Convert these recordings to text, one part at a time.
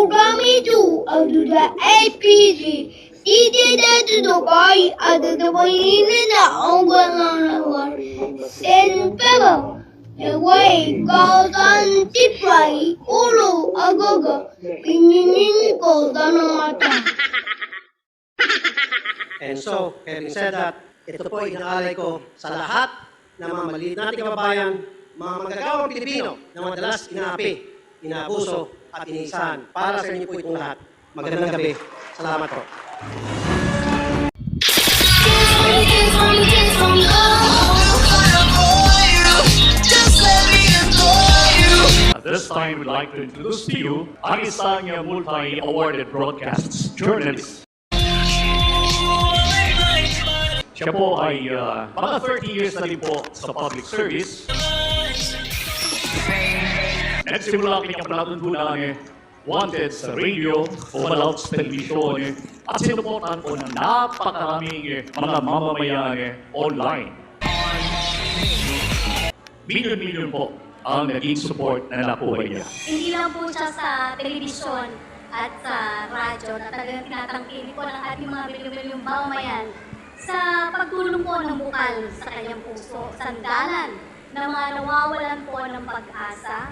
programme ito ay sa APC. Itidadutupay at tatapayin nila ang gananawan. Senador, naway kautan tipay, ulo agaga, pininin ko tanong mata. And so, having said that, ito po inaalay ko sa lahat ng mga maliit nating kababayan, mga magagawang Pilipino na madalas inaapi, inaabuso at iniisahan. Para sa inyo po itong lahat. Magandang gabi. Salamat po. At this time, we'd like to introduce to you ang isang multi-awarded broadcast journalist. Siya po ay mga 30 years na rin po sa public service. Nagsimula ang kanyang palatuntunan wanted sa radio, umalaw sa telebisyon, at sinuportahan po ng napakaraming mga mamamayan online. Milyon-milyon po ang naging support na nakuha niya. Hindi lang po siya sa telebisyon at sa radyo na talagang tinatangkilik po ng ating mga milyon-milyong mamamayan sa pagtulong po ng bukal sa kanyang puso, sandalan ng mga nawawalan po ng pag-asa,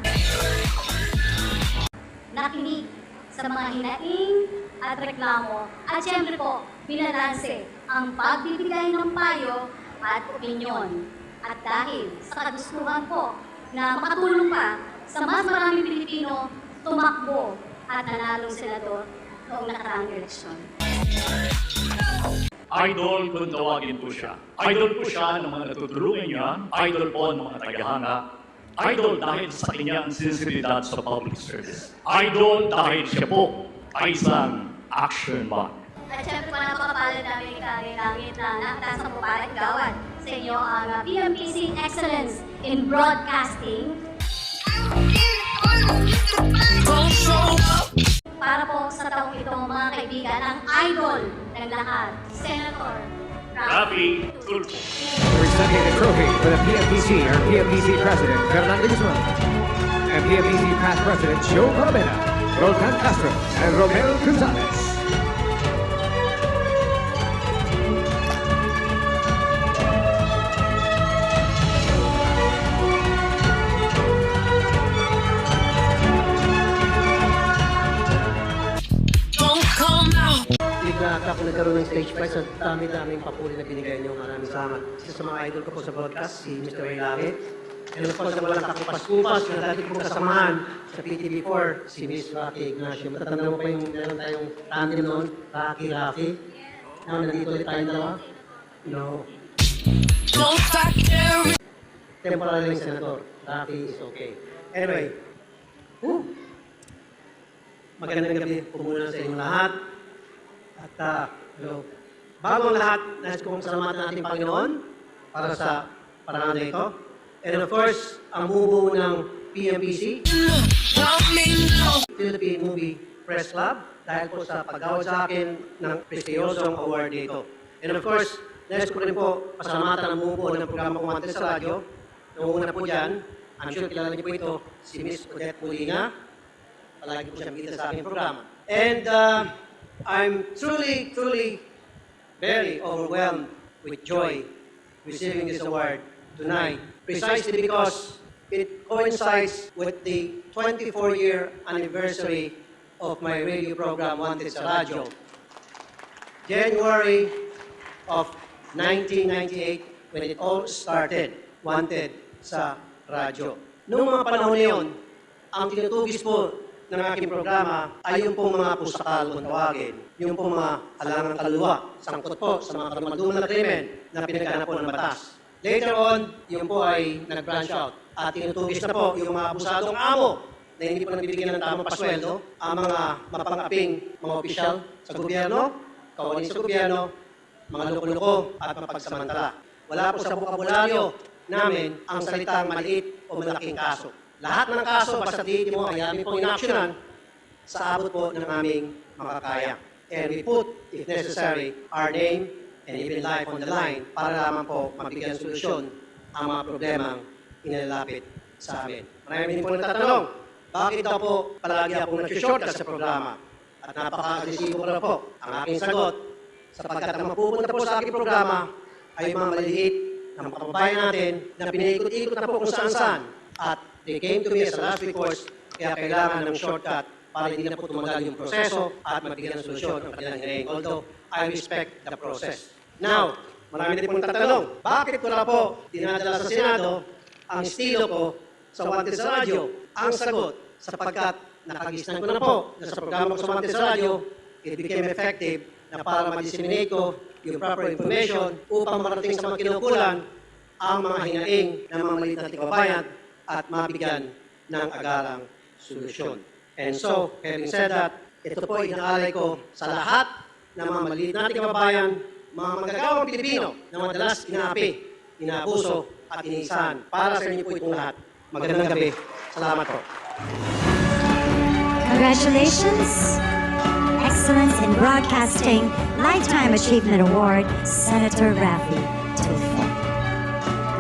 nakinig sa mga hinaing at reklamo, at syempre po, binalanse ang pagbibigay ng payo at opinyon. At dahil sa kagustuhan po na makatulong pa sa mas maraming Pilipino, tumakbo at nanalong senador noong nakaraang eleksyon. Idol kung tawagin po siya. Idol po siya ng mga natutulungan niya, idol po ng mga tagahanga, idol dahil sa kanyang sinseridad sa public service. Idol dahil siya po ay isang action man. At syempre po napakapalad namin langit na nakataas ang pupalang gawad sa inyo ang PMPC Excellence in Broadcasting. Para po sa taong ito, mga kaibigan, ang idol ng lahat, Senador RAFFY, TULFO. Presenting the trophy for the PMPC, our PMPC President, Fernando Guzman, and PMPC Past President Joe Palomena, Rotan Castro, and Romero Gonzalez. Ako nagkaroon ng stage prize at dami-daming papuri na binigay niyo. Maraming salamat. Isa sa mga idol ko po sa broadcast, si Mr. Ray Lahat. And of course, walang kakupas-kupas na dati kong kasamahan sa PTV4, si Miss Rocky Ignacio. Matatanda mo pa yung meron tayong tandem noon, Rocky. Nandito ulit tayong dalawa? No. Temporary Senador. Rocky is okay. Anyway, magandang gabi po muna sa inyong lahat. At hello. Bago ang lahat, nais kong salamatan natin Panginoon para sa parangal na ito. And of course, ang bubuo ng PMPC, Philippine Movie Press Club, dahil po sa pag-award sa akin ng prestiyosong award dito. And of course, nais ko rin po pasalamatan ang bubuo ng programa Kumante sa Radyo. Nangunguna po dyan, I'm sure kilala niyo po ito, si Miss Odette Molina. Palagi po siyang kita sa aking programa. And I'm truly very overwhelmed with joy receiving this award tonight, precisely because it coincides with the 24-year anniversary of my radio program, Wanted sa Radyo. January of 1998, when it all started, Wanted sa Radyo. Noong mga panahon na yun, ang tinutugis po ng aking programa ay yung pong mga pusakal kung tawagin, yung pong mga halangang kaluluwa, sangkot po sa mga karumalduman na krimen na pinagana po ng batas. Later on, yung po ay nag-branch out at tinutugis na po yung mga abusadong amo na hindi po nabibigyan ng tamang pasweldo, ang mga mapangaping mga opisyal sa gobyerno, kawani sa gobyerno, mga loko-loko at mapagsamantala. Wala po sa bokabularyo namin ang salitang maliit o malaking kaso. Lahat ng kaso, basta di mo ay aming pong inaksyonan sa abot po ng aming makakaya. And we put, if necessary, our name and even life on the line para lamang po mabigyan solusyon ang mga problemang inilalapit sa amin. Marami din po nagtatanong, bakit daw po palagi akong nag-shortcut sa programa? At napaka-agresibo ko na po. Ang aking sagot, sapagkat ang mapupunta po sa aking programa ay mga maliliit na mga kababayan natin na pinaikot-ikot na po kung saan-saan. At they came to me as a last recourse, kaya kailangan ng shortcut para hindi na po tumagal yung proseso at mabigyan ng solusyon ang kanilang hinaing. Although, I respect the process. Now, marami din pong tatanong, bakit ko na po dinadala sa Senado ang estilo ko sa Wanted sa Radyo? Ang sagot, sapagkat nakagisnan ko na po na sa programa ko sa Wanted sa Radyo, it became effective na para ma-disseminate ko yung proper information upang marating sa mga kinukulan ang mga hinaing ng mga maliit na kababayan at mabigyan ng agarang solusyon. And so, having said that, ito po inaalay ko sa lahat ng mga maliit nating kababayan, mga magagawang Pilipino na madalas inaapi, inaabuso at iniisahan. Para sa inyo po itong lahat. Magandang gabi. Salamat po. Congratulations! Excellence in Broadcasting Lifetime Achievement Award, Senator RAFFY, TULFO.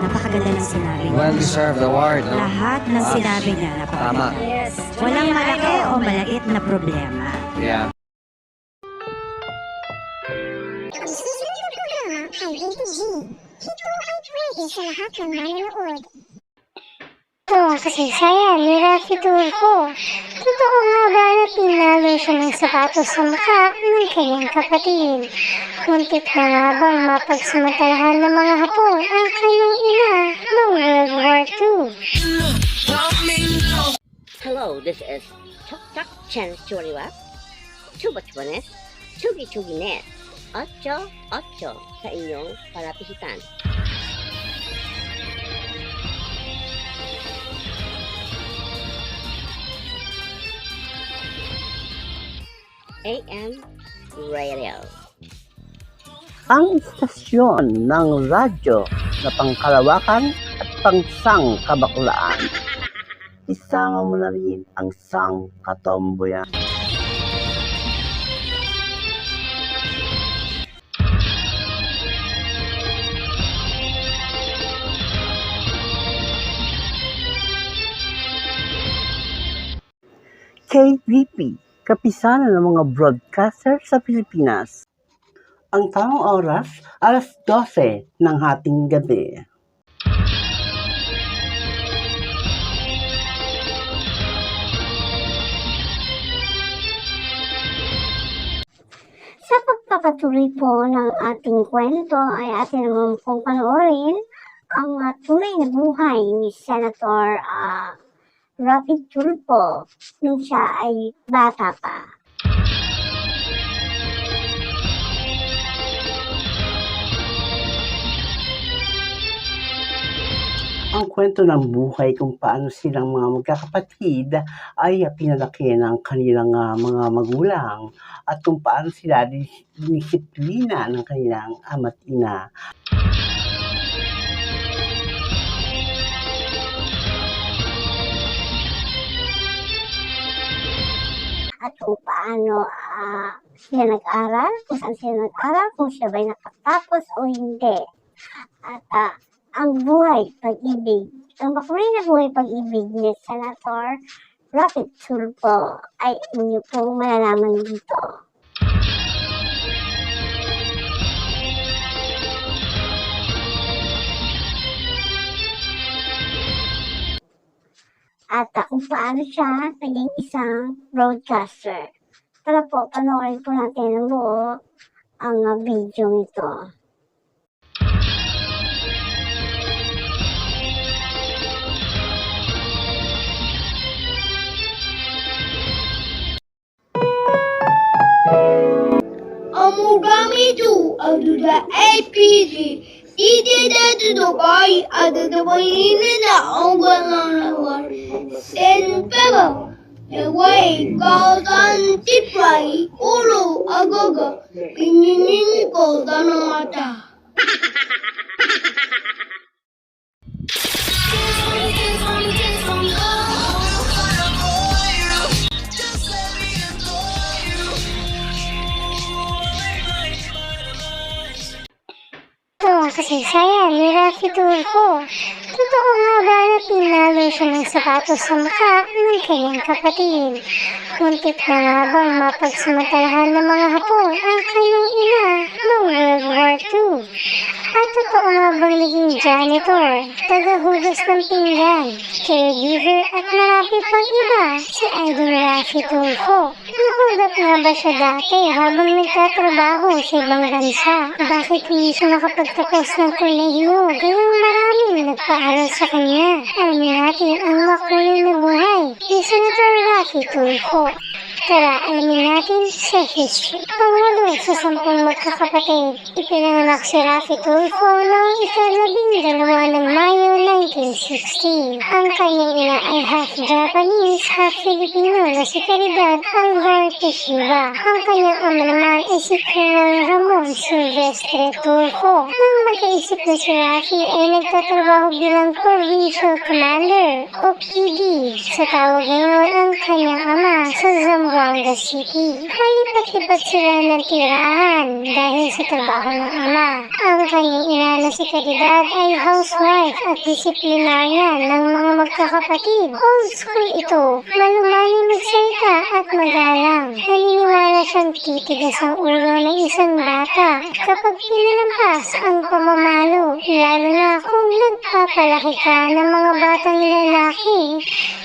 Napakaganda ng sinabi niya. Well-deserved award, no? Lahat ng sinabi niya, napakaganda. Tama. Yes. Walang malaki o maliit na problema. Yeah. Ang susunod na programa ay ATG. Ito ay pwede sa lahat ng manonood. Ito ang kasaysayan ni Raffy Tulfo. Totoo nga ba na tinalo siya ng sapatos sa mukha ng kanyang kapatid? Muntik na nga bang mapagsamantalahan ng mga Hapon ang kanyang ina noong World War II? Hello, this is Chok Chok Chen Churiwa. Chubat-chubanes, Chugi-chuginet, 8-8 sa inyong palapisitan. AM Radio. Ang istasyon ng radyo na pangkalawakan at pangsang kabaklaan. Isama mo na rin ang sang katomboyan. KBP, kapisanan ng mga broadcaster sa Pilipinas. Ang tamang oras, alas 12 ng hating gabi. Sa pagpapatuloy po ng ating kwento ay atin naman pong panoorin ang tunay na buhay ni Senator Raffy Tulfo nung siya ay bata pa. Ang kwento ng buhay kung paano silang mga magkakapatid ay pinalaki ng kanilang mga magulang at kung paano sila dinisiplina ng kanilang ama't ina. At kung paano sila nag-aral, kung saan sila nag-aral, kung sila ba'y nakatapos o hindi. At ang buhay, pag-ibig, ang makulay na buhay, pag-ibig ni Senator Raffy Tulfo ay inyo pong malalaman dito. At kung paano siya naging isang broadcaster. Tara po, panoorin po natin ng buo ang video nito. Amugami tu aduda APC. Ide de Dubai ada de bayine na ongwanawar. Sen peba. The way goes on tipray ulu agoga. Pininin ko mata. Ito ang kasaysayan ni Raffy Tulfo. Totoo nga ba na pinalo siya ng sapatos sa mukha ng kanyang kapatid? Muntik na nga bang mapagsamantalahan ng mga Hapon ang kanyang ina noong World War II? At totoo nga bang naging janitor, tagahugas ng pinggan, caregiver at marami pang iba si Idol Raffy Tulfo? Nahold up nga ba siya dati habang nagtatrabaho sa ibang bansa? Bakit hindi siya nakapagtapos ng kolehiyo? Kayang maraming nagpaaral sa kanya. Alamin natin ang makulay na buhay ni Senador Raffy Tulfo. Tara, alamin natin sa history. Pangwalo sa 10 magkakapatid, ipinanganak si Raffy Tulfo noong 12 ng Mayo 1960. Ang kanyang ina ay half Japanese, half Filipino na si Caridad Pishiba. Ang kanyang ama naman ay si Colonel Ramon Silvestre Tulfo. Nang magkaisip na si Raffy ay nagtatrabaho bilang Provincial Commander o PD sa tawag ngayon ang kanyang ama sa Zamboanga City. Palipat-lipat sila ng tirahan dahil sa trabaho ng ama. Ang kanyang ina na si Caridad ay housewife at disiplinaryan ng mga magkakapatid. Old school ito, malumanay magsalita at magalang. Naniniwala siyang titigas ang ulo ng isang bata kapag pinalampas ang pamamalo, lalo na kung nagpapalaki ka ng mga batang lalaki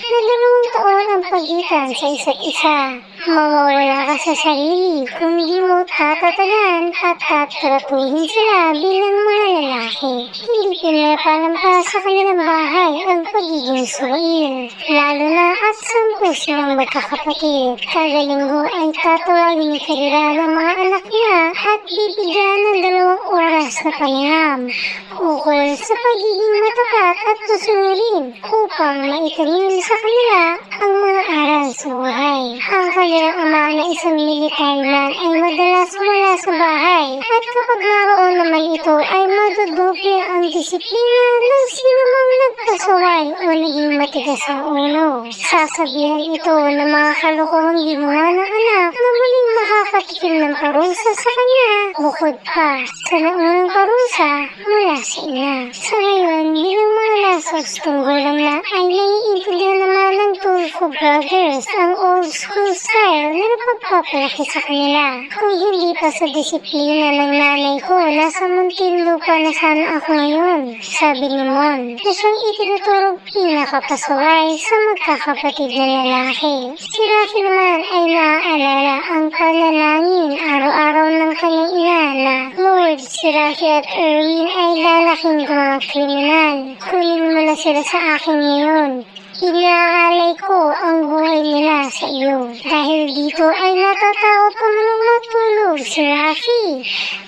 na 2 taon ang pagitan sa isa't isa. Mawawala ka sa sarili kung di mo tatatagan at tatratuhin sila bilang mga lalaki. Hindi pinapalampas sa kanilang bahay ang pagiging suwail, lalo na at 10 silang magkakapatid. Kada linggo ay tatawagin ni Caridad ang mga anak niya at bibigyan ng 2 oras na panayam ukol sa pagiging matapat at masunurin upang maitanim sa kanila ang mga aral sa buhay. Ang kanilang ama na isang military man ay madalas wala sa bahay at kapag naroon naman ito ay madudoble ang disiplina ng sino mang nagpasaway o naging matigas ang ulo. Sasabihan ito ng mga kalokohang ginawa ng anak na muling makakatikim ng parusa sa kanya bukod pa sa naunang parusa mula sa ina. Sa ngayon, bilang mga nasa 8 gulang na ay naiintindihan naman ng Tulfo brothers ang old school style na napagpapalaki sa kanila. Kung hindi pa sa disiplina ng nanay ko, nasa Muntinlupa na sana ako ngayon, sabi ni Mon, na siyang itinuturong pinakapasaway sa magkakapatid na lalaki. Si Raffy naman ay naaalala ang panalangin araw-araw ng kanyang ina na, Lord, si Raffy at Erwin ay lalaking mga kriminal. Kunin mo na sila sa akin ngayon. Inaalay ko ang buhay nila sa iyo. Dahil dito ay natatakot ka manong matulog si Raffy.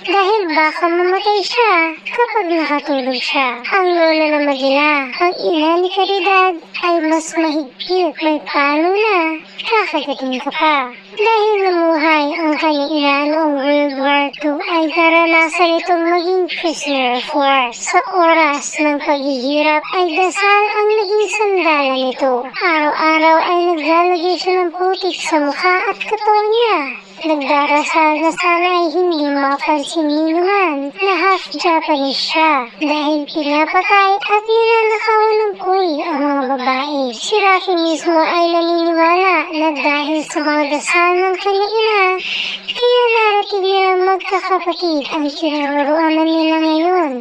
Dahil baka mamatay siya kapag nakatulog siya. Ang lola naman nila, ang ina ni Caridad ay mas mahigpit. May palo na, kakagating ka pa. Dahil namuhay ang kanyang ina noong World War II ay naranasan itong maging prisoner of war. Sa oras ng paghihirap ay dasal ang naging sandalan nito. Araw-araw ay naglalagay siya ng putik sa mukha at katawan niya. Nagdarasal na sana ay hindi mapansin ni naman na half Japanese siya dahil pinapatay at ninanakawan ng puri ang mga babae. Si Raffy mismo ay naniniwala na dahil sa mga dasal ng kanyang ina, kaya narating nilang magkakapatid ang kinaroroonan nila ngayon.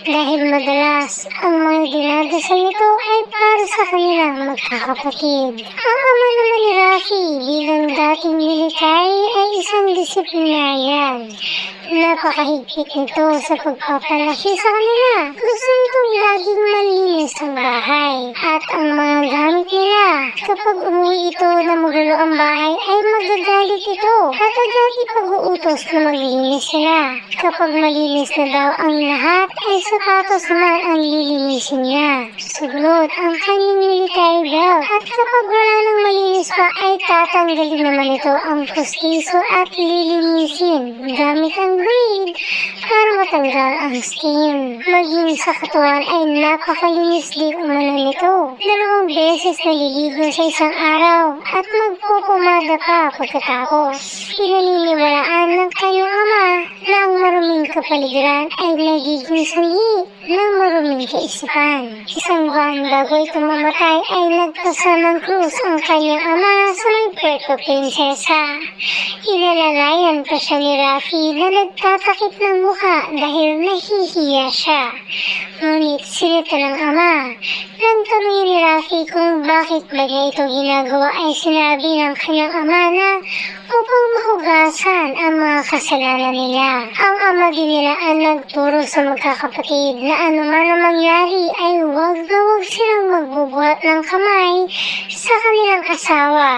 Dahil madalas, ang mga dinadasal nito ay para sa kanilang magkakapatid. Ang ama naman ni Raffy bilang dating military ay isang disiplinaryan. Napakahigpit nito sa pagpapalaki sa kanila. Gusto nitong laging malinis ang bahay at ang mga gamit nila. Kapag umuwi ito na magulo ang bahay ay magagalit ito at agad ipag-uutos na maglinis sila. Kapag malinis na daw ang lahat ay sapatos naman ang lilinisin niya. Suglot ang kanyang military belt at kapag wala nang malinis pa ay tatanggalin naman ito ang pusti piso at lilinisin gamit ang blade para matanggal ang stain. Maging sa katawan ay napakalinis din umano nito. 2 beses naliligo sa isang araw at magpupumada pa pagkatapos. Pinaniniwalaan ng kanyang ama na ang maruming kapaligiran ay nagiging sanhi ng maruming kaisipan. Isang buwan bago ito mamatay ay nagpasa ng krus ang kanyang ama sa may Puerto Princesa. Inalalayan pa siya ni Raffy na nagtatakip ng mukha dahil nahihiya siya. Ngunit sinita ng ama. Nang tanungin ni Raffy kung bakit ba niya ito ginagawa ay sinabi ng kanyang ama na upang mahugasan ang mga kasalanan nila. Ang ama din nila ang nagturo sa magkakapatid na anuman ang mangyari ay huwag na huwag silang magbubuhat ng kamay sa kanilang asawa,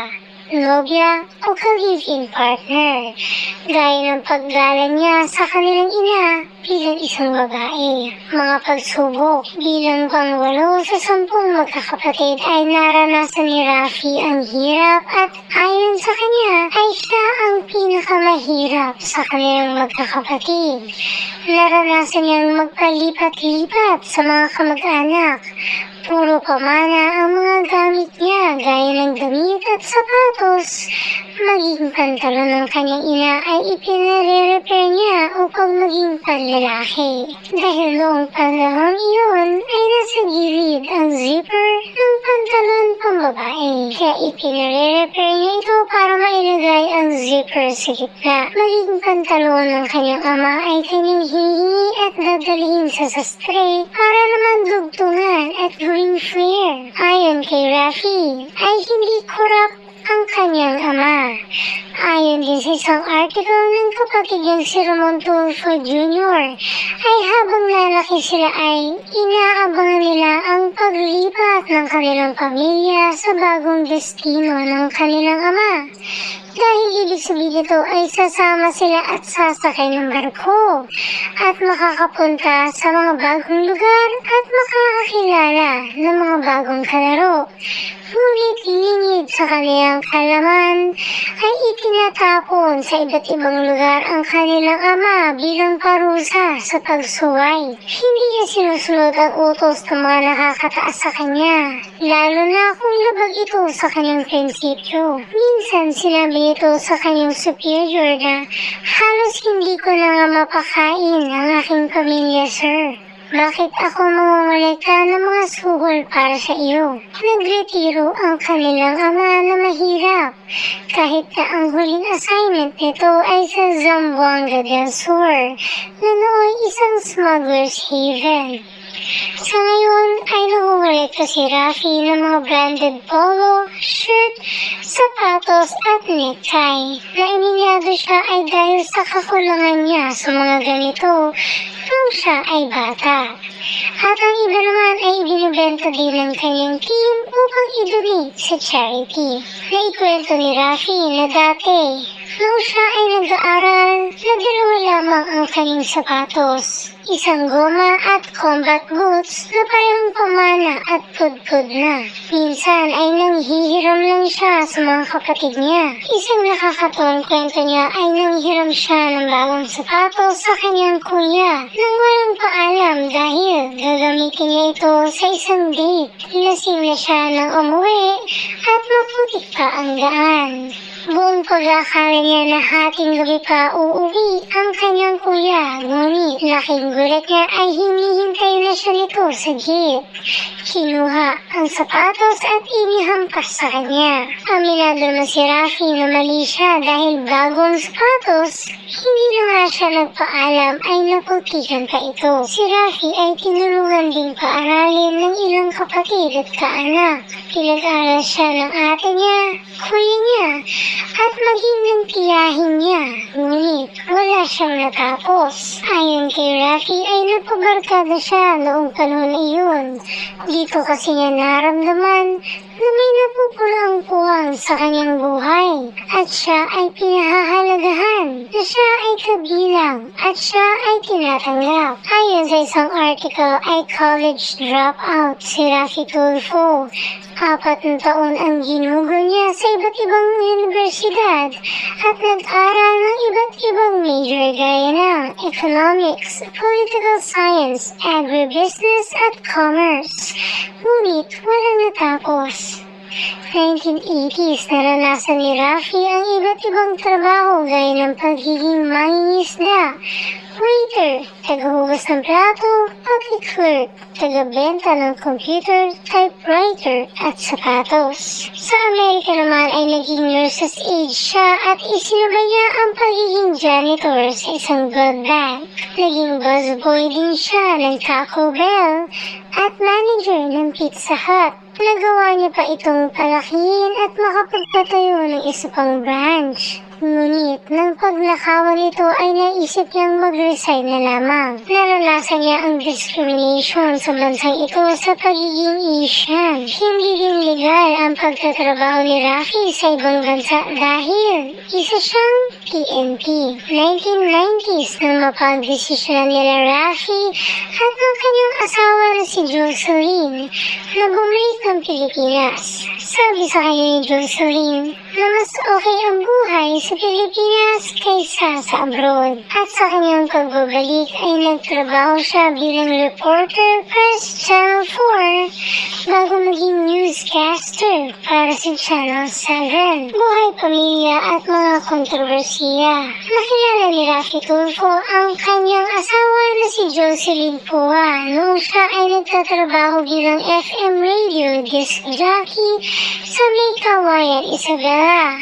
nobya o ka-live-in partner, gaya ng paggalang niya sa kanilang ina bilang isang babae. Mga pagsubok bilang pang-8 sa 10 magkakapatid ay naranasan ni Raffy ang hirap at ayon sa kanya ay siya ang pinakamahirap sa kanilang magkakapatid. Naranasan niyang magpalipat-lipat sa mga kamag-anak. Puro pamana ang mga gamit niya gaya ng damit at sapatos. Maging pantalon ng kanyang ina ay ipinare-repair niya upang maging panlalaki. Dahil noong panahon iyon ay nasa gilid ang zipper ng pantalon pambabae. Kaya ipinare-repair niya ito para mailagay ang zipper sa gitna. Maging pantalon ng kanyang ama ay kanyang hihingi at dadalhin sa sastre para naman dugtungan at gawing flare. Ayon kay Raffy ay hindi korap ang kanyang ama. Ayon din sa isang article ng kapatid niyang si TULFO Jr. ay habang lalaki sila ay inaabangan nila ang paglipat ng kanilang pamilya sa bagong destino ng kanilang ama. Dahil ibig sabihin nito ay sasama sila at sasakay ng barko at makakapunta sa mga bagong lugar at makakakilala ng mga bagong kalaro. Ngunit lingid sa kanilang kalaman ay itinatapon sa iba't ibang lugar ang kanilang ama bilang parusa sa pagsuway. Hindi niya sinusunod ang utos ng mga nakakataas sa kanya, lalo na kung labag ito sa kanyang prinsipyo. Minsan sinabi ito sa kanyang superior na halos hindi ko na nga mapakain ang aking pamilya, sir. Bakit ako mangungulekta ng mga suhol para sa iyo? Nagretiro ang kanilang ama na mahirap, kahit na ang huling assignment nito ay sa Zamboanga del Sur, na nooy isang smuggler's haven. Sa ngayon ay nangungulekta si Raffy ng mga branded polo, shirt, sapatos at necktie. Na ininyado siya ay dahil sa kakulangan niya sa mga ganito nung siya ay bata. At ang iba naman ay ibinibenta din ng kanyang team upang i-donate sa charity. Naikwento ni Raffy na dati, nung siya ay nag-aaral, na 2 lamang ang kanyang sapatos. Isang goma at combat boots na parehong pamana at pudpud na. Minsan ay nanghihiram lang siya sa mga kapatid niya. Isang nakakatuwang kwento niya ay nanghiram siya ng bagong sapatos sa kanyang kuya nang walang paalam dahil gagamitin niya ito sa isang date. Lasing na siya nang umuwi at maputik pa ang daan. Buong pag-akala niya na hating gabi pa uuwi ang kanyang kuya, ngunit laking gulat niya ay hinihintay na siya nito sa gate. Kinuha ang sapatos at inihampas sa kanya. Aminado naman si Raffy na mali siya dahil bago ang sapatos, hindi na nga siya nagpaalam ay naputikan pa ito. Si Raffy ay tinulungan ding paaralin ng ilang kapatid at kaanak. Pinag-aral siya ng ate niya, kuya niya, at maging ng tiyahin niya, ngunit wala siyang natapos. Ayon kay Raffy ay napabarkada siya noong panahon na iyon. Dito kasi niya naramdaman na may napupulang-puwang sa kanyang buhay at siya ay pinahahalagahan, na siya ay kabilang at siya ay tinatanggap. Ayon sa isang article ay college dropout si Raffy TULFO. 4 na taon ang ginugol niya sa iba't ibang universidad at nag-aral ng iba't ibang major gaya ng economics, political science, agribusiness at commerce. Ngunit walang natapos. 1980s, naranasan ni Raffy ang iba't ibang trabaho gaya ng pagiging mangingisda, waiter, tagahugas ng plato, clerk, tagabenta ng computer, typewriter, at sapatos. Sa Amerika naman ay naging nurse's aide siya at isinubay niya ang pagiging janitor sa isang blood bank. Naging busboy din siya ng Taco Bell at manager ng Pizza Hut. Nagawa niya pa itong palakihin at makapagpatayo ng isa pang branch. Ngunit, nang pagnakawan ito ay naisip niyang mag-resign na lamang. Naranasan niya ang discrimination sa bansang ito sa pagiging Asian. Hindi din legal ang pagtatrabaho ni Raffy sa ibang bansa dahil isa siyang PNP. 1990s nang mapagdesisyonan nila Raffy at ang kanyang asawa na si Jocelyn na bumalik ng Pilipinas. Sabi sa kanya ni Jocelyn na mas okay ang buhay sa Pilipinas kaysa sa abroad. At sa kanyang pagbabalik ay nagtrabaho siya bilang reporter para sa Channel 4 bago maging newscaster para sa Channel 7. Buhay, pamilya at mga kontrobersiya. Nakilala ni Raffy TULFO ang kanyang asawa na si Jocelyn Pua noong siya ay nagtatrabaho bilang FM radio disc jockey sa May Kawayan, Isabela.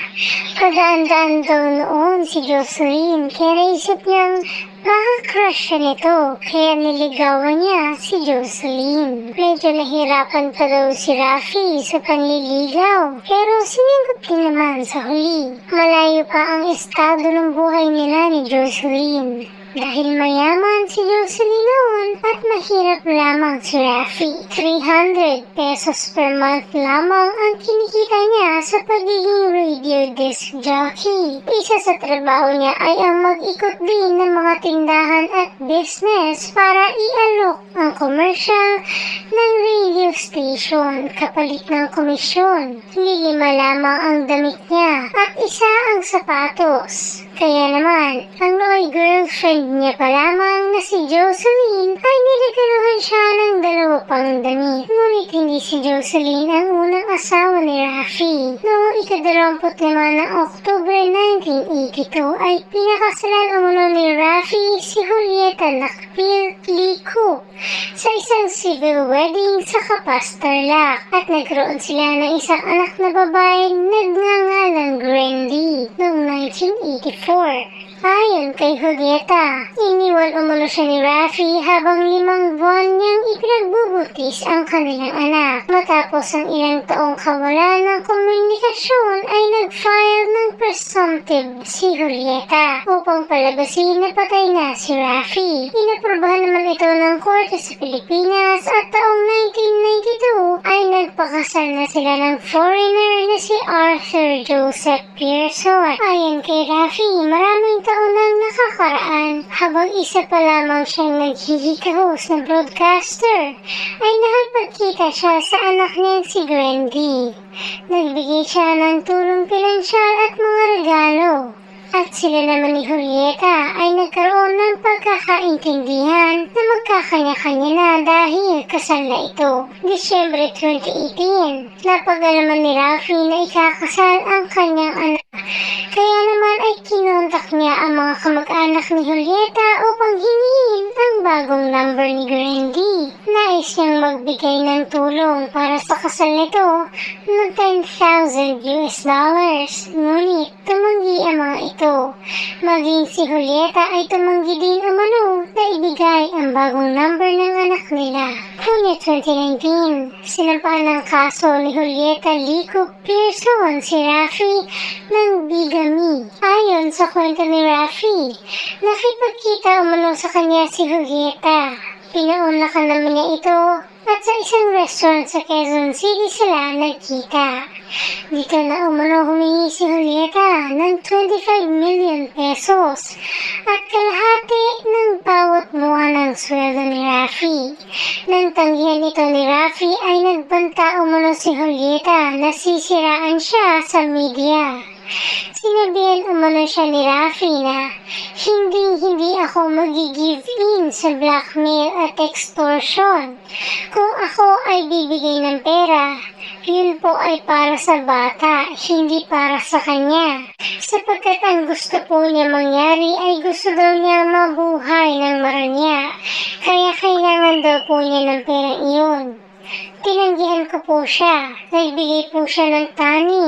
Padaan-daan daw noon si Jocelyn kaya naisip niyang baka crush siya nito kaya niligawan niya si Jocelyn. Medyo nahirapan pa daw si Raffy sa panliligaw pero sinigot din naman sa huli. Malayo pa ang estado ng buhay nila ni Jocelyn. Dahil mayaman si Jocelyn noon at mahirap lamang si Raffy. 300 pesos per month lamang ang kinikita niya sa pagiging radio disc jockey. Isa sa trabaho niya ay ang mag-ikot din ng mga tindahan at business para ialok ang commercial ng radio station kapalit ng komisyon. Lilima lamang ang damit niya at isa ang sapatos. Kaya naman, ang nooy girlfriend niya pa lamang na si Jocelyn ay niregaluhan siya ng 2 pang damit. Ngunit hindi si Jocelyn ang unang asawa ni Raffy. Noong ika-25 ng October 1982 ay pinakasalan umuno ni Raffy si Julieta Nakpil-Liko sa isang civil wedding sa Kapastarlak at nagkaroon sila ng isang anak na babaeng nagngangalang Grandy noong 1984. Ayon kay Julieta, iniwan umano siya ni Raffy habang 5 buwan niyang ipinagbubuntis ang kanilang anak. Matapos ang ilang taong kawalan ng komunikasyon ay nag-file ng presumptive si Julieta upang palabasin na patay na si Raffy. Inaprobahan naman ito ng korte sa Pilipinas at taong 1992 ay nagpakasal na sila ng foreigner na si Arthur Joseph Pearson. Ayon kay Raffy, maraming taon nang nakakaraan habang isa pa lamang siyang naghihikahos na broadcaster ay nakapagkita siya sa anak niya si Grandy. Nagbigay siya ng tulong pinansyal at mga regalo. At sila naman ni Julieta ay nagkaroon ng pagkakaintindihan na magkakanya-kanya na dahil kasal na ito. Disyembre 2018, napag-alaman ni Raffy na ikakasal ang kanyang anak. Kaya naman ay kinontak niya ang mga kamag-anak ni Julieta upang hingin ang bagong number ni Grandy. Nais niyang magbigay ng tulong para sa kasal nito ng $10,000. Ngunit tumanggi ang mga ito. Maging si Julieta ay tumanggi din umano na ibigay ang bagong number ng anak nila. Hunyo 2019, sinampaan ng kaso ni Julieta Liko Pearson si Raffy ng bigamy. Ayon sa kwento ni Raffy, nakipagkita umano sa kanya si Julieta. Pinaunlakan naman niya ito at sa isang restaurant sa Quezon City sila nagkita. Dito na umano humingi si Julieta ng 25 million pesos at kalahati ng bawat buwan ng sweldo ni Raffy. Nang tanggihan ito ni Raffy ay nagbanta umano si Julieta na sisiraan siya sa media. Sinabihan umano siya ni Raffy na hindi ako mag-give in sa blackmail at extortion. Kung ako ay bibigay ng pera, yun po ay para sa bata, hindi para sa kanya. Sapagkat ang gusto po niya mangyari ay gusto daw niya mabuhay ng maranya. Kaya kailangan daw po niya ng perang iyon. Tinanggihan ko po siya. Nagbigay po siya ng tani.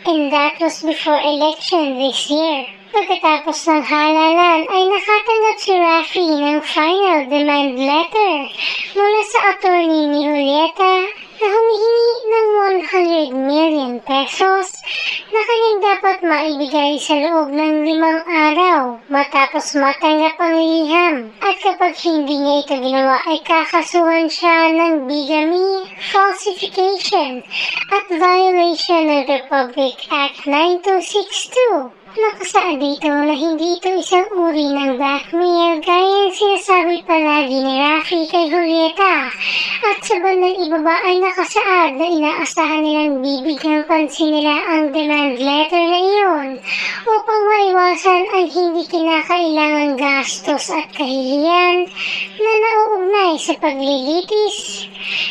And that was before election this year. Pagkatapos ng halalan ay nakatanggap si Raffy ng final demand letter mula sa attorney ni Julieta na humihingi ng 100 million pesos na kanyang dapat maibigay sa loob ng 5 araw matapos matanggap ang liham. At kapag hindi niya ito ginawa ay kakasuhan siya ng bigamy, falsification at violation ng Republic Act 9262. Nakasaad dito na hindi ito isang uri ng blackmail gaya ng sinasabi palagi ni Raffy kay Julieta. At sa bandang ibaba ay nakasaad na inaasahan nilang bibigyan pansin nila ang demand letter na iyon upang maiwasan ang hindi kinakailangang gastos at kahihiyan na nauugnay sa paglilitis.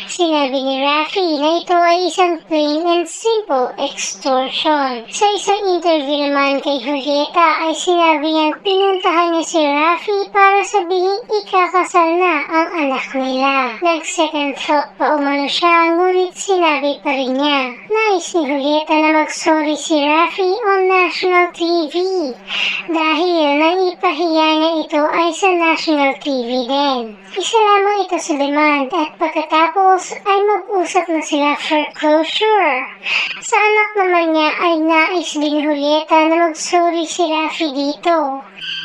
Sinabi ni Raffy na ito ay isang plain and simple extortion. Sa isang interview naman kay Julieta ay sinabi niyang pinuntahan niya si Raffy para sabihin ikakasal na ang anak nila. Nag-second thought pa umano siya, ngunit sinabi pa rin niya. Nais ni Julieta na mag-sorry si Raffy on national TV dahil nang ipahiya niya ito ay sa national TV din. Isa lamang ito sa demand at pagkatapos ay mag-usap na sila for closure. Sa anak naman niya ay nais din ni Julieta na mag-sorry si Raffy dito.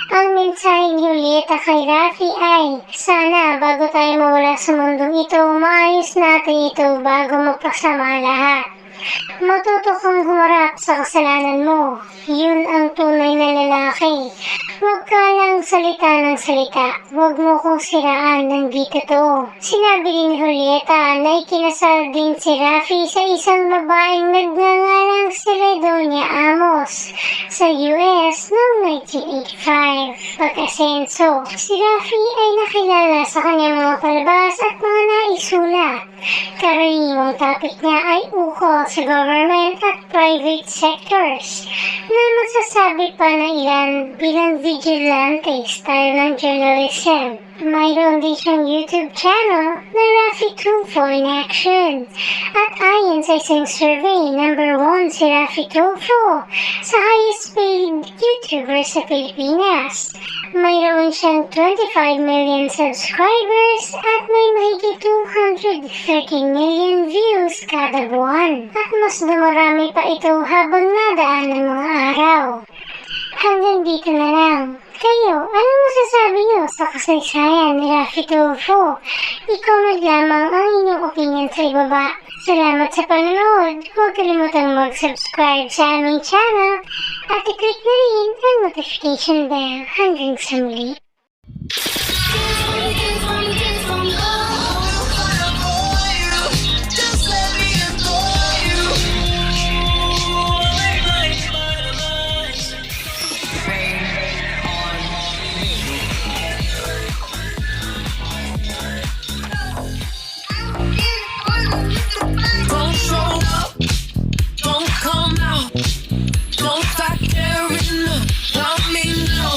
Ang mensahe ni Julieta kay Raffy ay, sana bago tayo mawala sa mundong ito, maayos natin ito bago magpasama lahat. Matuto kang humarap sa kasalanan mo. Yun ang tunay na lalaki. Huwag ka lang salita ng salita. Huwag mo kong siraan ng di totoo. Sinabi din ni Julieta na ikinasal din si Raffy sa isang babaeng nagngangalang Senador Amos sa US noong 1985. Pag-asenso, si Raffy ay nakilala sa kanyang mga palabas at mga naisulat. Karaniwang topic niya ay ukol sa government at private sectors na masasabi pa ng ilan bilang vigilante style ng journalism. Mayroon din siyang YouTube channel na Raffy TULFO in Action. At ayon sa isang survey, number 1 si Raffy TULFO sa highest paid YouTuber sa Pilipinas. Mayroon siyang 25 million subscribers at may mahigit 230 million views kada buwan. At mas dumarami pa ito habang nadaan ng mga araw. Hanggang dito na lang. Kayo, anong masasabi niyo sa kasaysayan ni Raffy TULFO? I-comment lamang ang inyong opinion sa ibaba. Salamat sa panonood. Huwag kalimutang mag-subscribe sa aming channel at i-click na rin ang notification bell. Hanggang sa muli.